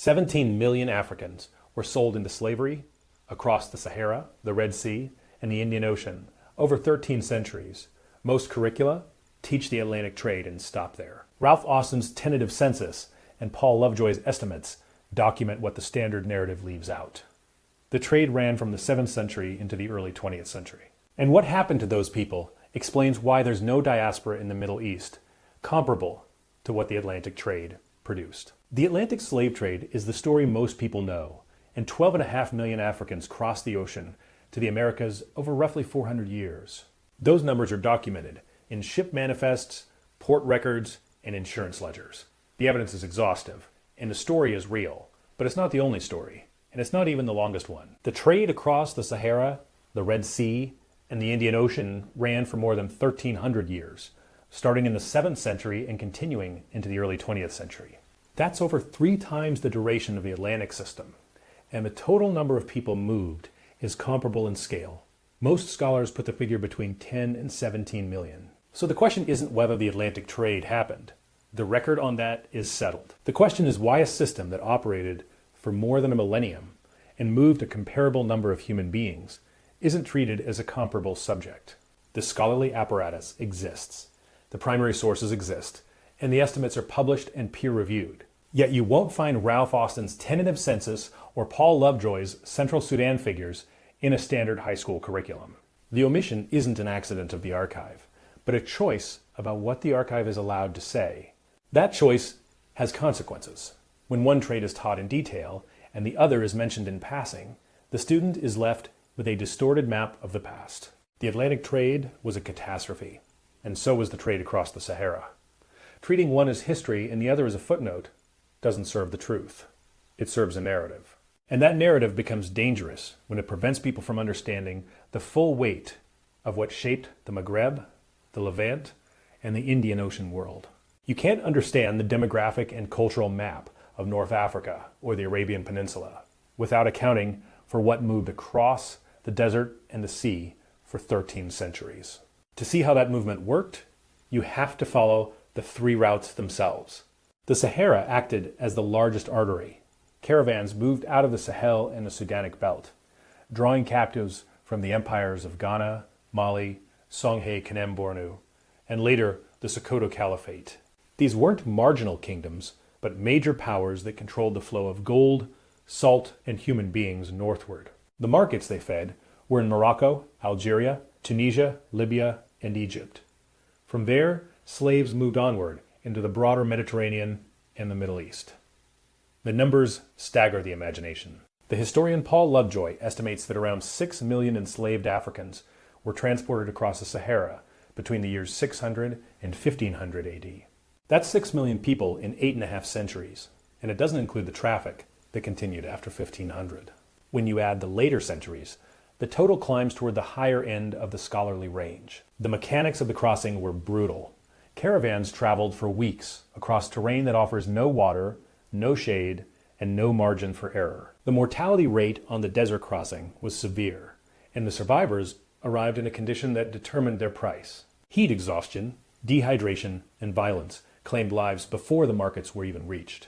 17 million Africans were sold into slavery across the Sahara, the Red Sea, and the Indian Ocean over 13 centuries. Most curricula teach the Atlantic trade and stop there. Ralph Austin's tentative census and Paul Lovejoy's estimates document what the standard narrative leaves out. The trade ran from the 7th century into the early 20th century. And what happened to those people explains why there's no diaspora in the Middle East comparable to what the Atlantic trade produced. The Atlantic slave trade is the story most people know, and 12.5 million Africans crossed the ocean to the Americas over roughly 400 years. Those numbers are documented in ship manifests, port records, and insurance ledgers. The evidence is exhaustive, and the story is real, but it's not the only story, and it's not even the longest one. The trade across the Sahara, the Red Sea, and the Indian Ocean ran for more than 1,300 years, starting in the 7th century and continuing into the early 20th century. That's over 3 times the duration of the Atlantic system, and the total number of people moved is comparable in scale. Most scholars put the figure between 10 and 17 million. So the question isn't whether the Atlantic trade happened. The record on that is settled. The question is why a system that operated for more than a millennium and moved a comparable number of human beings isn't treated as a comparable subject. The scholarly apparatus exists. The primary sources exist, and the estimates are published and peer-reviewed. Yet you won't find Ralph Austin's tentative census or Paul Lovejoy's Central Sudan figures in a standard high school curriculum. The omission isn't an accident of the archive, but a choice about what the archive is allowed to say. That choice has consequences. When one trade is taught in detail and the other is mentioned in passing, the student is left with a distorted map of the past. The Atlantic trade was a catastrophe, and so was the trade across the Sahara. Treating one as history and the other as a footnote doesn't serve the truth. It serves a narrative. And that narrative becomes dangerous when it prevents people from understanding the full weight of what shaped the Maghreb, the Levant, and the Indian Ocean world. You can't understand the demographic and cultural map of North Africa or the Arabian Peninsula without accounting for what moved across the desert and the sea for 13 centuries. To see how that movement worked, you have to follow the 3 routes themselves. The Sahara acted as the largest artery. Caravans moved out of the Sahel and the Sudanic belt, drawing captives from the empires of Ghana, Mali, Songhai, Kanem, Bornu, and later the Sokoto Caliphate. These weren't marginal kingdoms, but major powers that controlled the flow of gold, salt, and human beings northward. The markets they fed were in Morocco, Algeria, Tunisia, Libya, and Egypt. From there, slaves moved onward into the broader Mediterranean and the Middle East. The numbers stagger the imagination. The historian Paul Lovejoy estimates that around 6 million enslaved Africans were transported across the Sahara between the years 600 and 1500 AD. That's 6 million people in 8.5 centuries, and it doesn't include the traffic that continued after 1500. When you add the later centuries, the total climbs toward the higher end of the scholarly range. The mechanics of the crossing were brutal. Caravans traveled for weeks across terrain that offers no water, no shade, and no margin for error. The mortality rate on the desert crossing was severe, and the survivors arrived in a condition that determined their price. Heat exhaustion, dehydration, and violence claimed lives before the markets were even reached.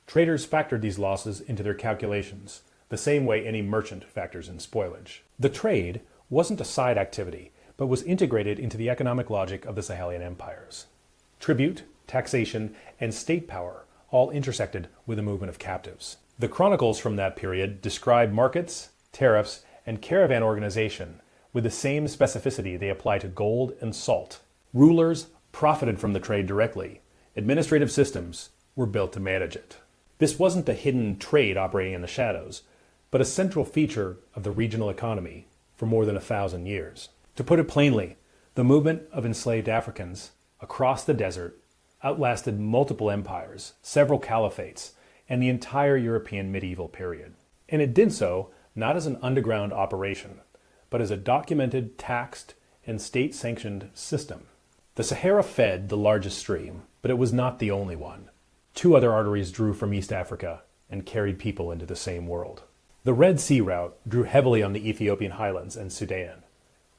Traders factored these losses into their calculations, the same way any merchant factors in spoilage. The trade wasn't a side activity, but was integrated into the economic logic of the Sahelian empires. Tribute, taxation, and state power all intersected with the movement of captives. The chronicles from that period describe markets, tariffs, and caravan organization with the same specificity they apply to gold and salt. Rulers profited from the trade directly. Administrative systems were built to manage it. This wasn't the hidden trade operating in the shadows, but a central feature of the regional economy for more than 1,000 years. To put it plainly, the movement of enslaved Africans across the desert outlasted multiple empires, several caliphates, and the entire European medieval period. And it did so not as an underground operation, but as a documented, taxed, and state-sanctioned system. The Sahara fed the largest stream, but it was not the only one. 2 other arteries drew from East Africa and carried people into the same world. The Red Sea route drew heavily on the Ethiopian highlands and Sudan.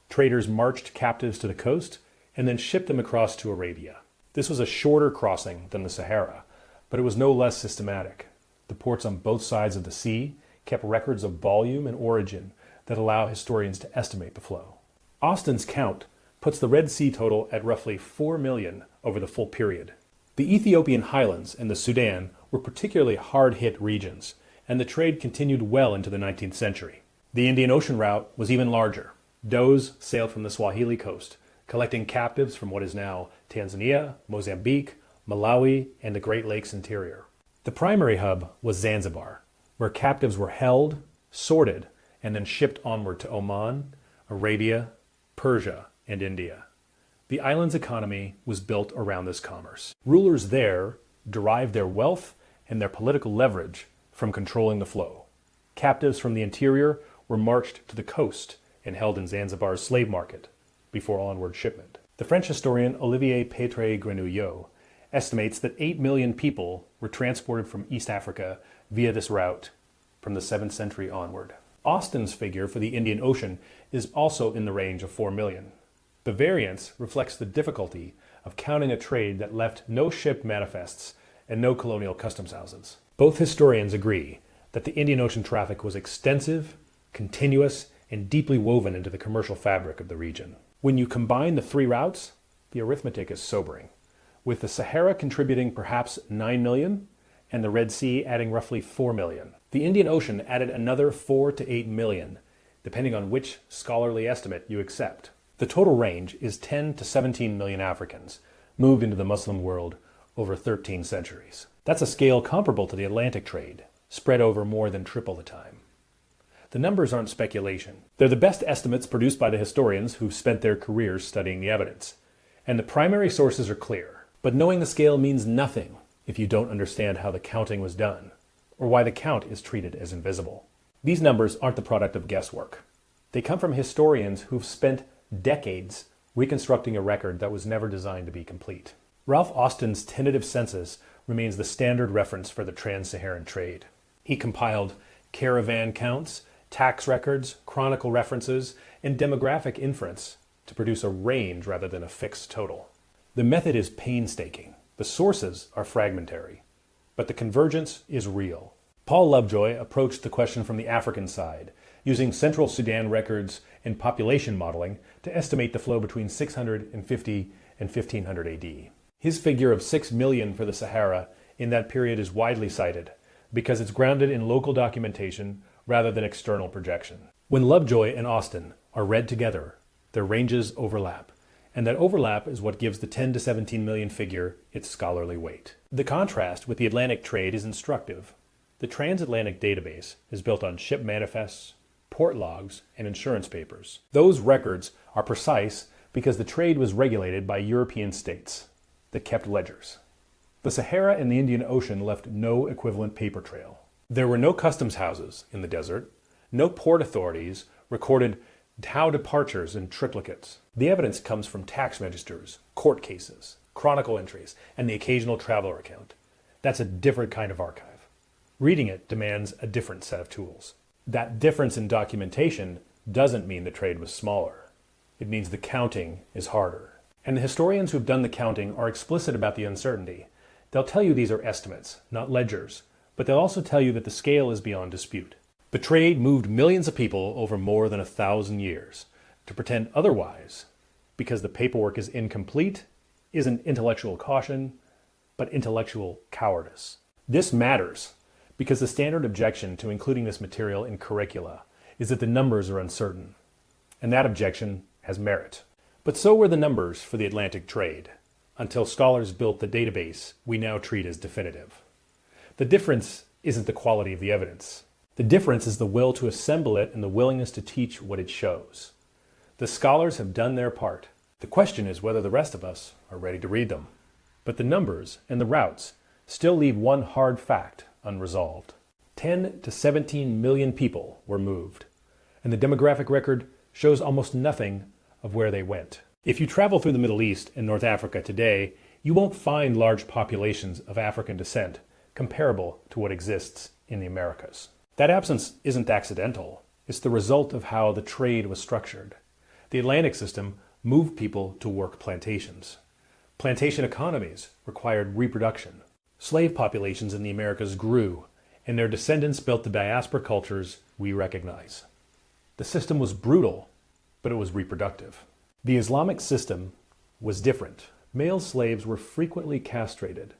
Traders marched captives to the coast and then shipped them across to Arabia. This was a shorter crossing than the Sahara, but it was no less systematic. The ports on both sides of the sea kept records of volume and origin that allow historians to estimate the flow. Austen's count puts the Red Sea total at roughly 4 million over the full period. The Ethiopian highlands and the Sudan were particularly hard-hit regions, and the trade continued well into the 19th century. The Indian Ocean route was even larger. Doughs sailed from the Swahili coast, collecting captives from what is now Tanzania, Mozambique, Malawi, and the Great Lakes interior. The primary hub was Zanzibar, where captives were held, sorted, and then shipped onward to Oman, Arabia, Persia, and India. The island's economy was built around this commerce. Rulers there derived their wealth and their political leverage from controlling the flow. Captives from the interior were marched to the coast and held in Zanzibar's slave market before onward shipment. The French historian Olivier Pétré-Grenouillot estimates that 8 million people were transported from East Africa via this route from the 7th century onward. Austen's figure for the Indian Ocean is also in the range of 4 million. The variance reflects the difficulty of counting a trade that left no shipped manifests and no colonial customs houses. Both historians agree that the Indian Ocean traffic was extensive, continuous, and deeply woven into the commercial fabric of the region. When you combine the three routes, the arithmetic is sobering, with the Sahara contributing perhaps 9 million and the Red Sea adding roughly 4 million. The Indian Ocean added another 4 to 8 million, depending on which scholarly estimate you accept. The total range is 10 to 17 million Africans moved into the Muslim world over 13 centuries. That's a scale comparable to the Atlantic trade, spread over more than triple the time. The numbers aren't speculation. They're the best estimates produced by the historians who've spent their careers studying the evidence. And the primary sources are clear. But knowing the scale means nothing if you don't understand how the counting was done, or why the count is treated as invisible. These numbers aren't the product of guesswork. They come from historians who've spent decades reconstructing a record that was never designed to be complete. Ralph Austen's tentative census remains the standard reference for the Trans-Saharan trade. He compiled caravan counts, tax records, chronicle references, and demographic inference to produce a range rather than a fixed total. The method is painstaking. The sources are fragmentary, but the convergence is real. Paul Lovejoy approached the question from the African side, using Central Sudan records and population modeling to estimate the flow between 650 and 1500 AD. His figure of 6 million for the Sahara in that period is widely cited because it's grounded in local documentation rather than external projection. When Lovejoy and Austen are read together, their ranges overlap, and that overlap is what gives the 10 to 17 million figure its scholarly weight. The contrast with the Atlantic trade is instructive. The transatlantic database is built on ship manifests, port logs, and insurance papers. Those records are precise because the trade was regulated by European states that kept ledgers. The Sahara and the Indian Ocean left no equivalent paper trail. There were no customs houses in the desert, no port authorities recorded Tau departures in triplicates. The evidence comes from tax registers, court cases, chronicle entries, and the occasional traveler account. That's a different kind of archive. Reading it demands a different set of tools. That difference in documentation doesn't mean the trade was smaller. It means the counting is harder. And the historians who've done the counting are explicit about the uncertainty. They'll tell you these are estimates, not ledgers, but they'll also tell you that the scale is beyond dispute. The trade moved millions of people over more than 1,000 years. To pretend otherwise, because the paperwork is incomplete, isn't intellectual caution, but intellectual cowardice. This matters because the standard objection to including this material in curricula is that the numbers are uncertain, and that objection has merit. But so were the numbers for the Atlantic trade, until scholars built the database we now treat as definitive. The difference isn't the quality of the evidence. The difference is the will to assemble it and the willingness to teach what it shows. The scholars have done their part. The question is whether the rest of us are ready to read them. But the numbers and the routes still leave one hard fact unresolved. 10 to 17 million people were moved, and the demographic record shows almost nothing of where they went. If you travel through the Middle East and North Africa today, you won't find large populations of African descent comparable to what exists in the Americas. That absence isn't accidental. It's the result of how the trade was structured. The Atlantic system moved people to work plantations. Plantation economies required reproduction. Slave populations in the Americas grew, and their descendants built the diaspora cultures we recognize. The system was brutal, but it was reproductive. The Islamic system was different. Male slaves were frequently castrated,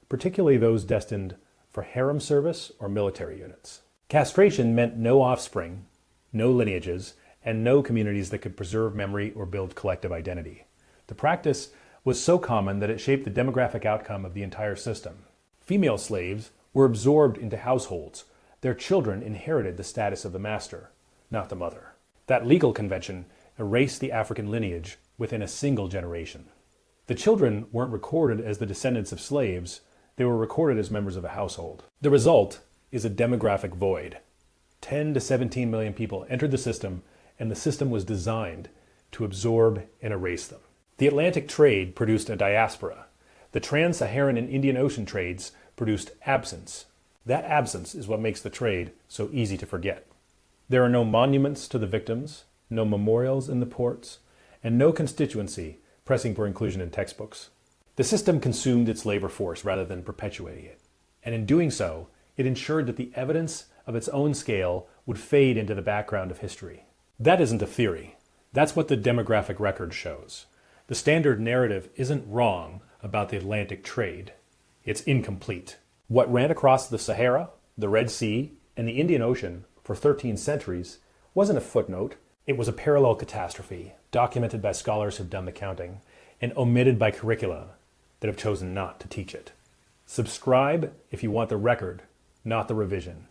particularly those destined for harem service or military units. Castration meant no offspring, no lineages, and no communities that could preserve memory or build collective identity. The practice was so common that it shaped the demographic outcome of the entire system. Female slaves were absorbed into households. Their children inherited the status of the master, not the mother. That legal convention erased the African lineage within a single generation. The children weren't recorded as the descendants of slaves, they were recorded as members of a household. The result is a demographic void. 10 to 17 million people entered the system, and the system was designed to absorb and erase them. The Atlantic trade produced a diaspora. The Trans-Saharan and Indian Ocean trades produced absence. That absence is what makes the trade so easy to forget. There are no monuments to the victims, no memorials in the ports, and no constituency pressing for inclusion in textbooks. The system consumed its labor force rather than perpetuating it. And in doing so, it ensured that the evidence of its own scale would fade into the background of history. That isn't a theory. That's what the demographic record shows. The standard narrative isn't wrong about the Atlantic trade. It's incomplete. What ran across the Sahara, the Red Sea, and the Indian Ocean for 13 centuries wasn't a footnote. It was a parallel catastrophe, documented by scholars who've done the counting, and omitted by curricula that have chosen not to teach it. Subscribe if you want the record, not the revision.